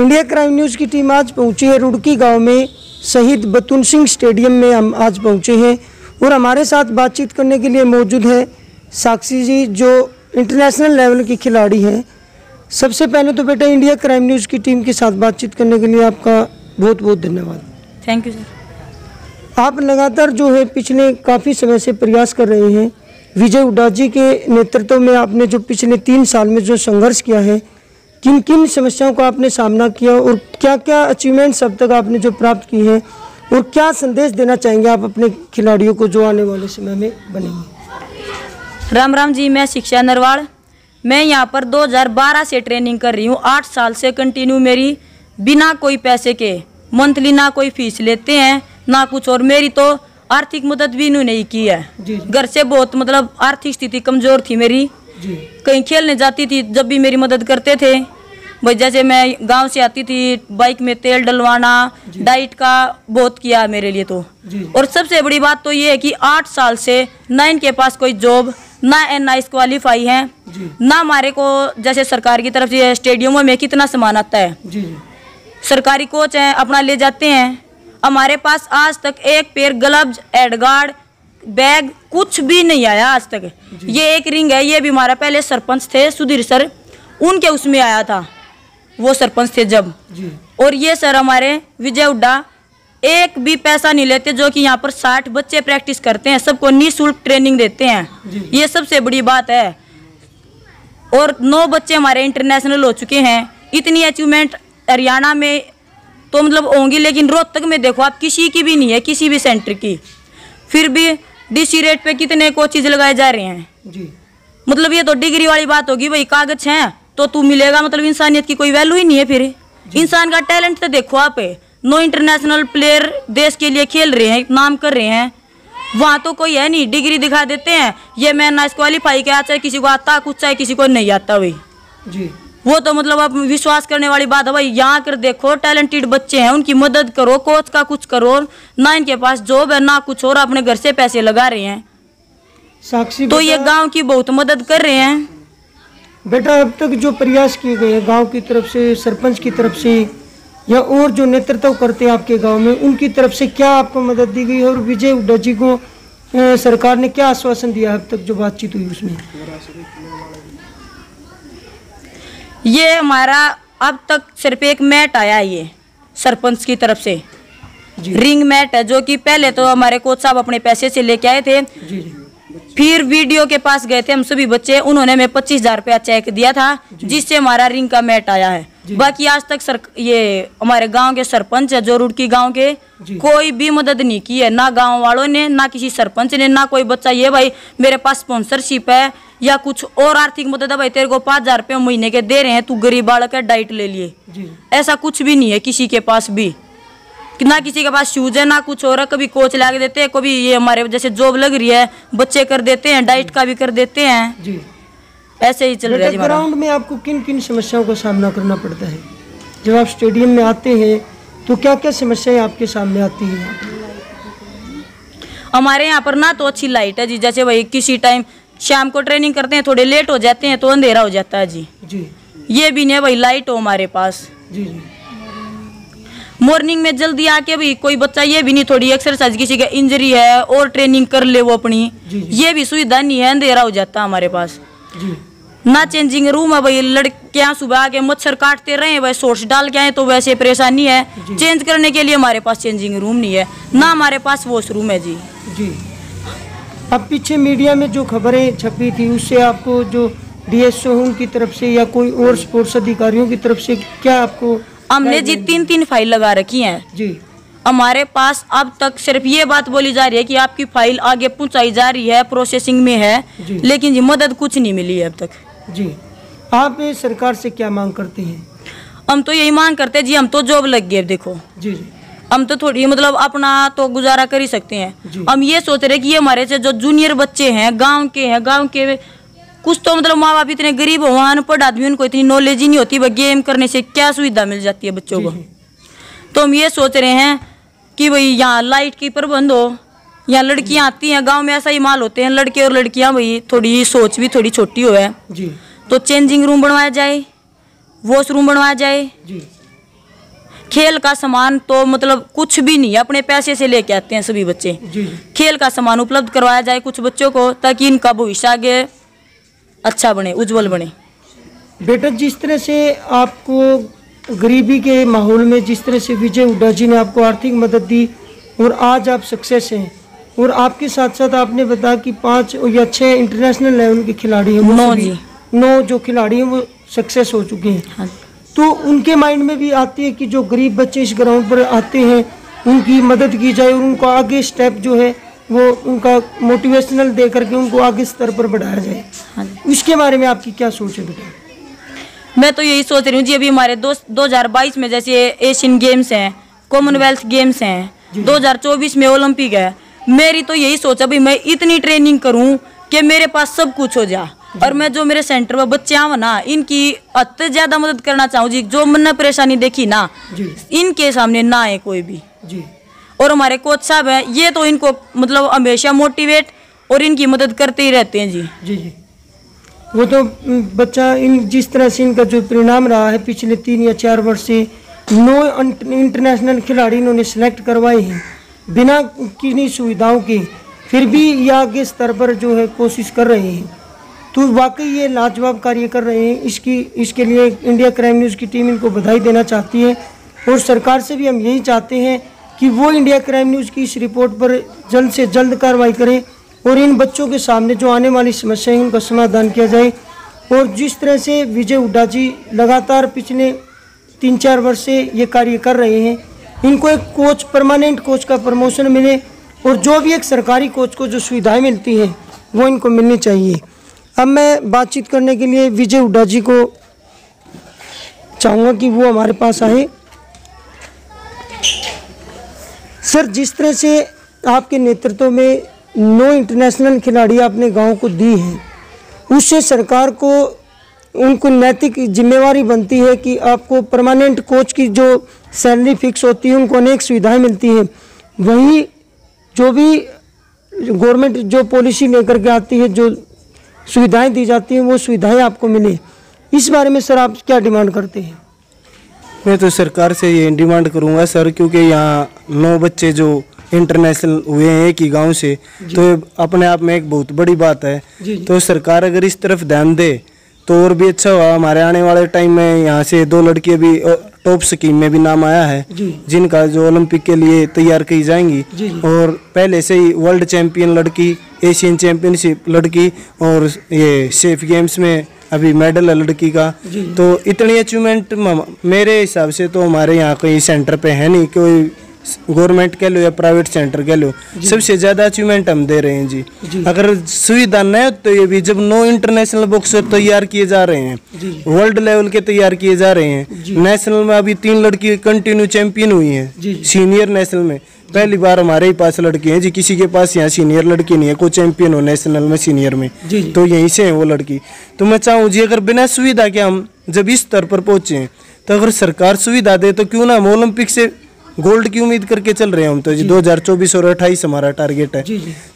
India crime news की team आज पहुंची है रुड़की गांव में, शहीद बतुन सिंह स्टेडियम में हम आज पहुंचे हैं और हमारे साथ बातचीत करने के लिए मौजूद है साक्षी जी, जो इंटरनेशनल लेवल की खिलाड़ी हैं। सबसे पहले तो बेटा इंडिया क्राइम न्यूज़ की टीम के साथ बातचीत करने के लिए आपका बहुत बहुत धन्यवाद। Thank you sir. आप लगातार जो है पिछले काफ़ी समय से प्रयास कर रहे हैं। विजय हुड्डा जी के नेतृत्व में आपने जो पिछले 3 साल में जो संघर्ष किया है, किन किन समस्याओं का आपने सामना किया और क्या क्या अचीवमेंट्स अब तक आपने जो प्राप्त की हैं, और क्या संदेश देना चाहेंगे आप अपने खिलाड़ियों को जो आने वाले समय में बनेंगे? राम राम जी, मैं शिक्षा नरवाल। मैं यहाँ पर 2012 से ट्रेनिंग कर रही हूँ। 8 साल से कंटिन्यू मेरी बिना कोई पैसे के, मंथली ना कोई फीस लेते हैं ना कुछ, और मेरी तो आर्थिक मदद भी इन्होंने नहीं की है। घर से बहुत मतलब आर्थिक स्थिति कमजोर थी मेरी, कहीं खेलने जाती थी जब भी मेरी मदद करते थे भाई। जैसे मैं गांव से आती थी, बाइक में तेल डलवाना, डाइट का बहुत किया मेरे लिए तो। और सबसे बड़ी बात तो ये है कि 8 साल से ना इनके पास कोई जॉब, ना NIS क्वालिफाई है, ना हमारे को जैसे सरकार की तरफ से स्टेडियमों में कितना सामान आता है, सरकारी कोच है अपना ले जाते हैं। हमारे पास आज तक एक पेयर ग्लव्स, हेडगार्ड, बैग कुछ भी नहीं आया आज तक। ये एक रिंग है, ये भी हमारा पहले सरपंच थे सुधीर सर, उनके उसमें आया था, वो सरपंच थे जब। और ये सर हमारे विजय हुड्डा एक भी पैसा नहीं लेते, जो कि यहाँ पर 60 बच्चे प्रैक्टिस करते हैं, सबको निःशुल्क ट्रेनिंग देते हैं। ये सबसे बड़ी बात है। और 9 बच्चे हमारे इंटरनेशनल हो चुके हैं। इतनी अचीवमेंट हरियाणा में तो मतलब होंगी, लेकिन रोहतक में देखो आप, किसी की भी नहीं है, किसी भी सेंटर की। फिर भी DC रेट पे कितने कोचिज लगाए जा रहे हैं। मतलब ये तो डिग्री वाली बात होगी भाई, कागज हैं तो तू मिलेगा, मतलब इंसानियत की कोई वैल्यू ही नहीं है। फिर इंसान का टैलेंट तो देखो आप, 9 इंटरनेशनल प्लेयर देश के लिए खेल रहे हैं, नाम कर रहे हैं, वहाँ तो कोई है नहीं, डिग्री दिखा देते हैं। ये मैं NIS क्वालिफाई किया, चाहे किसी को आता कुछ, चाहे किसी को नहीं आता भाई जी। वो तो मतलब आप विश्वास करने वाली बात है भाई। यहाँ कर देखो टैलेंटेड बच्चे हैं, उनकी मदद करो, कोच का कुछ करो। ना इनके पास जॉब है ना कुछ, और अपने घर से पैसे लगा रहे हैं। साक्षी तो ये गांव की बहुत मदद कर रहे हैं। बेटा अब तक जो प्रयास किए गए हैं गांव की तरफ से, सरपंच की तरफ से, या और जो नेतृत्व करते हैं आपके गांव में, उनकी तरफ से क्या आपको मदद दी गई है? और विजय हुड्डा जी को सरकार ने क्या आश्वासन दिया अब तक जो बातचीत हुई उसमें? ये हमारा अब तक सिर्फ एक मैट आया है, ये सरपंच की तरफ से रिंग मैट है, जो कि पहले तो हमारे कोच साहब अपने पैसे से लेके आए थे। फिर वीडियो के पास गए थे हम सभी बच्चे, उन्होंने हमें 25,000 रुपया चेक दिया था, जिससे हमारा रिंग का मैट आया है। बाकी आज तक ये हमारे गांव के सरपंच है जो रुड़की गांव के, कोई भी मदद नहीं की है, ना गांव वालों ने, ना किसी सरपंच ने, ना कोई बच्चा ये भाई मेरे पास स्पॉन्सरशिप है या कुछ और आर्थिक मदद है भाई तेरे को 5,000 रुपये महीने के दे रहे हैं, तू गरीब बालक है डाइट ले लिए, ऐसा कुछ भी नहीं है किसी के पास भी। ना किसी के पास शूज है ना कुछ और है। कभी कोच ला के देते हैं, कभी ये हमारे जैसे जॉब लग रही है बच्चे कर देते हैं, डाइट का भी कर देते हैं जी। ऐसे ही चल रहा है। ग्राउंड में आपको किन किन समस्याओं का सामना करना पड़ता है जब आप स्टेडियम में आते हैं? तो क्या क्या समस्याएं आपके सामने आती हैं? हमारे यहाँ पर ना तो अच्छी लाइट है जी, जैसे भाई किसी टाइम शाम को ट्रेनिंग करते हैं, थोड़े लेट हो जाते हैं तो अंधेरा हो जाता है जी। ये भी नहीं भाई लाइट हो हमारे पास जी। मॉर्निंग में जल्दी आके भी कोई बच्चा ये भी नहीं, थोड़ी एक्सरसाइज किसी का इंजरी है और ट्रेनिंग कर ले वो अपनी, ये भी सुविधा नहीं है, अंधेरा हो जाता है हमारे पास जी। ना चेंजिंग रूम है भाई, लड़कियां सुबह आके मच्छर काटते रहे भाई, सोर्स डाल के आए तो वैसे परेशानी है। चेंज करने के लिए हमारे पास चेंजिंग रूम नहीं है, ना हमारे पास वॉशरूम है जी। अब पीछे मीडिया में जो खबरें छपी थी उससे आपको जो DSO उनकी तरफ से या कोई और स्पोर्ट्स अधिकारियों की तरफ से क्या आपको? हमने जी 3 फाइल लगा रखी हैं जी। हमारे पास अब तक सिर्फ ये बात बोली जा रही है कि आपकी फाइल आगे पहुंचाई जा रही है, प्रोसेसिंग में है, लेकिन जी मदद कुछ नहीं मिली है अब तक जी। आप सरकार से क्या मांग करते हैं? हम तो यही मांग करते हैं जी, हम तो जॉब लग गए देखो जी। हम तो थोड़ी मतलब अपना तो गुजारा कर ही सकते हैं। हम ये सोच रहे कि ये हमारे से जो जूनियर बच्चे हैं गाँव के कुछ तो मतलब माँ बाप इतने गरीब हो, अनपढ़ आदमी, उनको इतनी नॉलेज ही नहीं होती गेम करने से क्या सुविधा मिल जाती है बच्चों को। तो हम ये सोच रहे हैं कि भाई यहाँ लाइट की प्रबंध हो, यहाँ लड़कियाँ आती हैं, गांव में ऐसा ही माल होते हैं लड़के और लड़कियाँ, भाई थोड़ी सोच भी थोड़ी छोटी हो है जी। तो चेंजिंग रूम बनवाया जाए, वॉशरूम बनवाया जाए जी। खेल का सामान तो मतलब कुछ भी नहीं है, अपने पैसे से लेके आते हैं सभी बच्चे। खेल का सामान उपलब्ध करवाया जाए कुछ बच्चों को, ताकि इनका भविष्य आगे अच्छा बने, उज्जवल बने। बेटा, जिस तरह से आपको गरीबी के माहौल में जिस तरह से विजय हुड्डा जी ने आपको आर्थिक मदद दी और आज आप सक्सेस हैं, और आपके साथ साथ आपने बताया कि 5 या 6 इंटरनेशनल लेवल के खिलाड़ी हैं, 9 जो खिलाड़ी हैं वो सक्सेस हो चुके हैं। हाँ। तो उनके माइंड में भी आती है कि जो गरीब बच्चे इस ग्राउंड पर आते हैं उनकी मदद की जाए और उनको आगे स्टेप जो है वो उनका मोटिवेशनल दे करके उनको आगे स्तर पर बढ़ाया जाए। हाँ। उसके बारे में आपकी क्या सोच है बेटा? मैं तो यही सोच रही हूँ जी, अभी हमारे 2022 में जैसे एशियन गेम्स हैं, कॉमनवेल्थ गेम्स हैं, 2024 में ओलंपिक है, मेरी तो यही सोचा भाई मैं इतनी ट्रेनिंग करूं कि मेरे पास सब कुछ हो जा, और मैं जो मेरे सेंटर में बच्चे आव ना इनकी हद से ज्यादा मदद करना चाहूँ जी। जो मैंने परेशानी देखी ना इनके सामने ना है कोई भी जी। और हमारे कोच साहब हैं, ये तो इनको मतलब हमेशा मोटिवेट और इनकी मदद करते ही रहते हैं जी। जी जी, वो तो बच्चा इन जिस तरह से इनका जो परिणाम रहा है पिछले 3 या 4 वर्ष से 9 इंटरनेशनल खिलाड़ी इन्होंने सेलेक्ट करवाए हैं बिना किन्हीं सुविधाओं के, फिर भी ये आगे स्तर पर जो है कोशिश कर रहे हैं। तो वाकई ये लाजवाब कार्य कर रहे हैं। इसके लिए इंडिया क्राइम न्यूज़ की टीम इनको बधाई देना चाहती है, और सरकार से भी हम यही चाहते हैं कि वो इंडिया क्राइम न्यूज़ की इस रिपोर्ट पर जल्द से जल्द कार्रवाई करें और इन बच्चों के सामने जो आने वाली समस्याएं उनका समाधान किया जाए। और जिस तरह से विजय हुड्डा जी लगातार पिछले 3-4 वर्ष से ये कार्य कर रहे हैं, इनको एक कोच, परमानेंट कोच का प्रमोशन मिले, और जो भी एक सरकारी कोच को जो सुविधाएं मिलती हैं वो इनको मिलनी चाहिए। अब मैं बातचीत करने के लिए विजय हुड्डा जी को चाहूँगा कि वो हमारे पास आए। सर, जिस तरह से आपके नेतृत्व में 9 इंटरनेशनल खिलाड़ी आपने गांव को दी हैं, उससे सरकार को उनको नैतिक जिम्मेवारी बनती है कि आपको परमानेंट कोच की जो सैलरी फिक्स होती है उनको अनेक सुविधाएं मिलती हैं, वहीं जो भी गवर्नमेंट जो पॉलिसी लेकर के आती है, जो सुविधाएं दी जाती हैं, वो सुविधाएं आपको मिले। इस बारे में सर आप क्या डिमांड करते हैं? मैं तो सरकार से ये डिमांड करूंगा सर, क्योंकि यहाँ 9 बच्चे जो इंटरनेशनल हुए हैं एक ही गांव से, तो अपने आप में एक बहुत बड़ी बात है। तो सरकार अगर इस तरफ ध्यान दे तो और भी अच्छा हुआ। हमारे आने वाले टाइम में यहाँ से 2 लड़की अभी टॉप स्कीम में भी नाम आया है, जिनका जो ओलंपिक के लिए तैयार की जाएंगी, और पहले से ही वर्ल्ड चैंपियन लड़की, एशियन चैंपियनशिप लड़की, और ये सेफ गेम्स में अभी मेडल है लड़की का। तो इतनी अचीवमेंट मेरे हिसाब से तो हमारे यहाँ कोई सेंटर पे है नहीं, कोई गवर्नमेंट कह लो या प्राइवेट सेंटर कह लो, सबसे ज्यादा अचीवमेंट हम दे रहे हैं जी। अगर सुविधा न हो तो ये भी जब 9 इंटरनेशनल बॉक्सर तैयार किए जा रहे हैं, वर्ल्ड लेवल के तैयार किए जा रहे हैं, नेशनल में अभी 3 लड़की कंटिन्यू चैंपियन हुई हैं, सीनियर नेशनल में पहली बार हमारे ही पास लड़की है जी। किसी के पास यहाँ सीनियर लड़की नहीं है, कोई चैंपियन हो नेशनल में सीनियर में, तो यहीं से है वो लड़की। तो मैं चाहूँ जी, अगर बिना सुविधा के हम जब इस स्तर पर पहुंचे, तो अगर सरकार सुविधा दे तो क्यों ना हम ओलंपिक से गोल्ड की उम्मीद करके चल रहे हैं हम तो जी। 2024 और 28 हमारा टारगेट है।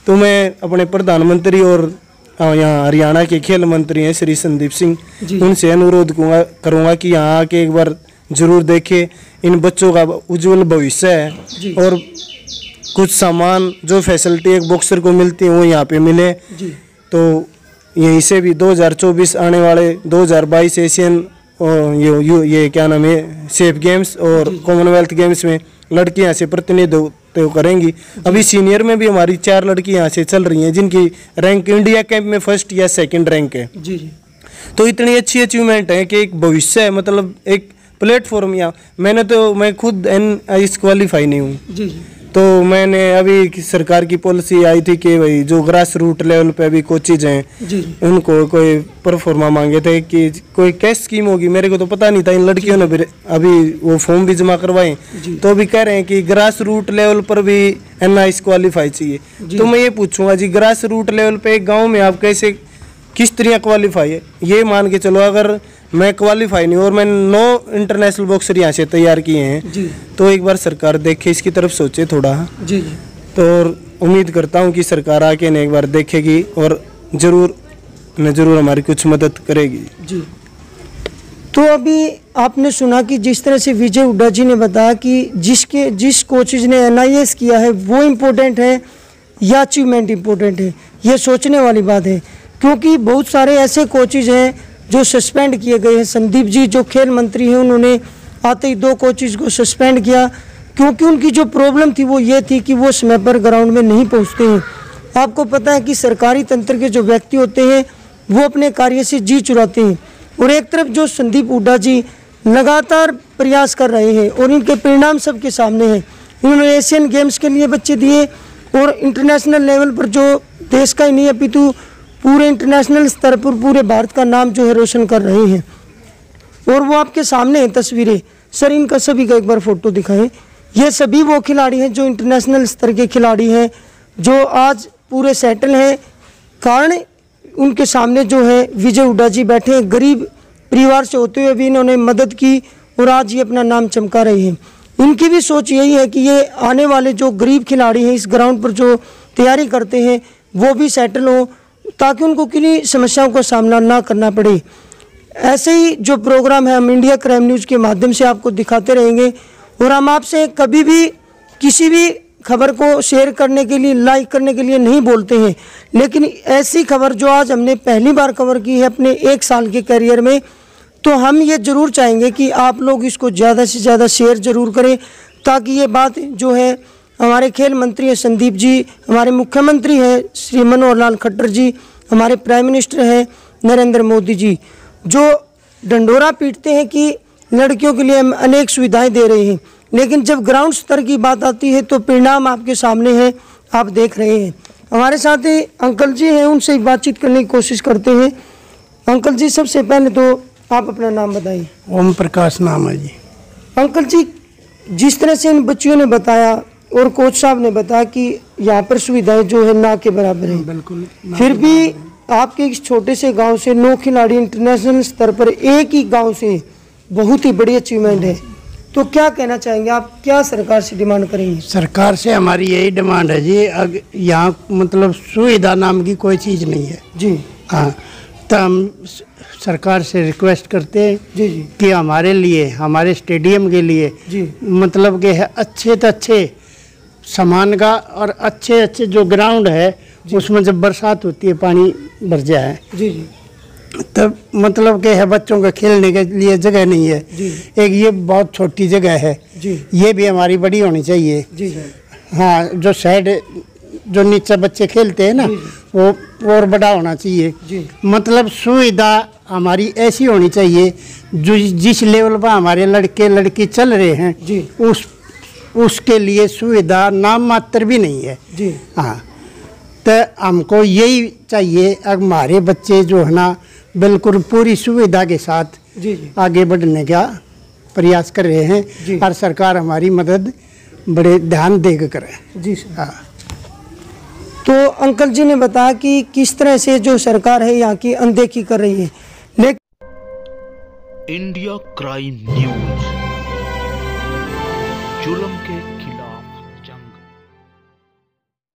तो मैं अपने प्रधानमंत्री और यहाँ हरियाणा के खेल मंत्री हैं श्री संदीप सिंह, उनसे अनुरोध करूँगा कि यहाँ आके एक बार जरूर देखे, इन बच्चों का उज्जवल भविष्य है, और कुछ सामान जो फैसिलिटी एक बॉक्सर को मिलती है वो यहाँ पे मिले। तो यहीं से भी 2024 आने वाले 2022 एशियन ये क्या नाम है सेफ गेम्स और कॉमनवेल्थ गेम्स में लड़कियां यहाँ से प्रतिनिधित्व करेंगी। अभी सीनियर में भी हमारी 4 लड़की यहाँ से चल रही हैं, जिनकी रैंक इंडिया कैंप में 1st या 2nd रैंक है। तो इतनी अच्छी अचीवमेंट है कि एक भविष्य है, मतलब एक प्लेटफॉर्म। यहाँ मैं खुद NIS क्वालिफाई नहीं हूँ, तो मैंने अभी सरकार की पॉलिसी आई थी कि भाई जो ग्रास रूट लेवल पे अभी कोचेज हैं उनको कोई परफॉर्मा मांगे थे कि कोई कैश स्कीम होगी, मेरे को तो पता नहीं था। इन लड़कियों ने अभी वो फॉर्म भी जमा करवाए, तो अभी कह रहे हैं कि ग्रास रूट लेवल पर भी NIS क्वालिफाई चाहिए। तो मैं ये पूछूंगा जी, ग्रास रूट लेवल पे एक गाँव में आप कैसे किस तरह क्वालिफाई है? ये मान के चलो अगर मैं क्वालिफाई नहीं और मैं 9 इंटरनेशनल बॉक्सर यहाँ से तैयार किए हैं, तो एक बार सरकार देखे, इसकी तरफ सोचे थोड़ा। तो उम्मीद करता हूँ कि सरकार आके ने एक बार देखेगी और जरूर हमारी कुछ मदद करेगी। तो अभी आपने सुना कि जिस तरह से विजय हुड्डा जी ने बताया कि जिस कोचेज ने NIS किया है वो इम्पोर्टेंट है या अचीवमेंट इम्पोर्टेंट है, ये सोचने वाली बात है। क्योंकि बहुत सारे ऐसे कोचेज हैं जो सस्पेंड किए गए हैं। संदीप जी जो खेल मंत्री हैं उन्होंने आते ही 2 कोचेज को सस्पेंड किया, क्योंकि उनकी जो प्रॉब्लम थी वो ये थी कि वो समय पर ग्राउंड में नहीं पहुंचते हैं। आपको पता है कि सरकारी तंत्र के जो व्यक्ति होते हैं वो अपने कार्य से जी चुराते हैं, और एक तरफ जो संदीप हुड्डा जी लगातार प्रयास कर रहे हैं और इनके परिणाम सबके सामने हैं। उन्होंने एशियन गेम्स के लिए बच्चे दिए और इंटरनेशनल लेवल पर जो देश का ही नहीं अपितु पूरे इंटरनेशनल स्तर पर पूरे भारत का नाम जो है रोशन कर रहे हैं। और वो आपके सामने हैं तस्वीरें। सर इनका सभी का एक बार फोटो दिखाएं। ये सभी वो खिलाड़ी हैं जो इंटरनेशनल स्तर के खिलाड़ी हैं, जो आज पूरे सेटल हैं। कारण उनके सामने जो है विजय हुड्डा जी बैठे हैं। गरीब परिवार से होते हुए भी इन्होंने मदद की और आज ये अपना नाम चमका रहे हैं। इनकी भी सोच यही है कि ये आने वाले जो गरीब खिलाड़ी हैं इस ग्राउंड पर जो तैयारी करते हैं वो भी सेटल हो, ताकि उनको किन्हीं समस्याओं का सामना ना करना पड़े। ऐसे ही जो प्रोग्राम है हम इंडिया क्राइम न्यूज़ के माध्यम से आपको दिखाते रहेंगे, और हम आपसे कभी भी किसी भी खबर को शेयर करने के लिए, लाइक करने के लिए नहीं बोलते हैं। लेकिन ऐसी खबर जो आज हमने पहली बार कवर की है अपने 1 साल के करियर में, तो हम ये ज़रूर चाहेंगे कि आप लोग इसको ज़्यादा से ज़्यादा शेयर ज़रूर करें, ताकि ये बात जो है हमारे खेल मंत्री हैं संदीप जी, हमारे मुख्यमंत्री हैं श्री मनोहर लाल खट्टर जी, हमारे प्राइम मिनिस्टर हैं नरेंद्र मोदी जी, जो ढंढोरा पीटते हैं कि लड़कियों के लिए हम अनेक सुविधाएं दे रहे हैं, लेकिन जब ग्राउंड स्तर की बात आती है तो परिणाम आपके सामने है, आप देख रहे हैं। हमारे साथ ही अंकल जी हैं, उनसे बातचीत करने की कोशिश करते हैं। अंकल जी सबसे पहले तो आप अपना नाम बताइए। ओम प्रकाश नाम है जी। अंकल जी जिस तरह से इन बच्चियों ने बताया और कोच साहब ने बताया कि यहाँ पर सुविधाएं जो है ना के बराबर हैं, बिल्कुल, फिर भी आपके इस छोटे से गांव से 9 खिलाड़ी इंटरनेशनल स्तर पर एक ही गांव से, बहुत ही बड़ी अचीवमेंट है। तो क्या कहना चाहेंगे आप, क्या सरकार से डिमांड करेंगे? सरकार से हमारी यही डिमांड है जी, यहाँ मतलब सुविधा नाम की कोई चीज़ नहीं है जी। हाँ, तो हम सरकार से रिक्वेस्ट करते हैं जी कि हमारे लिए, हमारे स्टेडियम के लिए जी, मतलब कि अच्छे से अच्छे सामान का और अच्छे जो ग्राउंड है उसमें जब बरसात होती है पानी भर जाए जी जी, तब मतलब कि है बच्चों के खेलने के लिए जगह नहीं है जी। एक ये बहुत छोटी जगह है जी, ये भी हमारी बड़ी होनी चाहिए जी। हाँ, जो साइड जो नीचे बच्चे खेलते हैं ना वो और बड़ा होना चाहिए जी। मतलब सुविधा हमारी ऐसी होनी चाहिए जो जिस लेवल पर हमारे लड़के लड़की चल रहे हैं जी, उसके लिए सुविधा नाम मात्र भी नहीं है जी। हाँ, तो हमको यही चाहिए हमारे बच्चे जो है ना बिल्कुल पूरी सुविधा के साथ जी जी, आगे बढ़ने का प्रयास कर रहे हैं जी। और सरकार हमारी मदद बड़े ध्यान देकर करे जी सर। हाँ। तो अंकल जी ने बताया कि किस तरह से जो सरकार है यहाँ की अनदेखी कर रही है, लेकिन इंडिया क्राइम न्यूज जुल्म के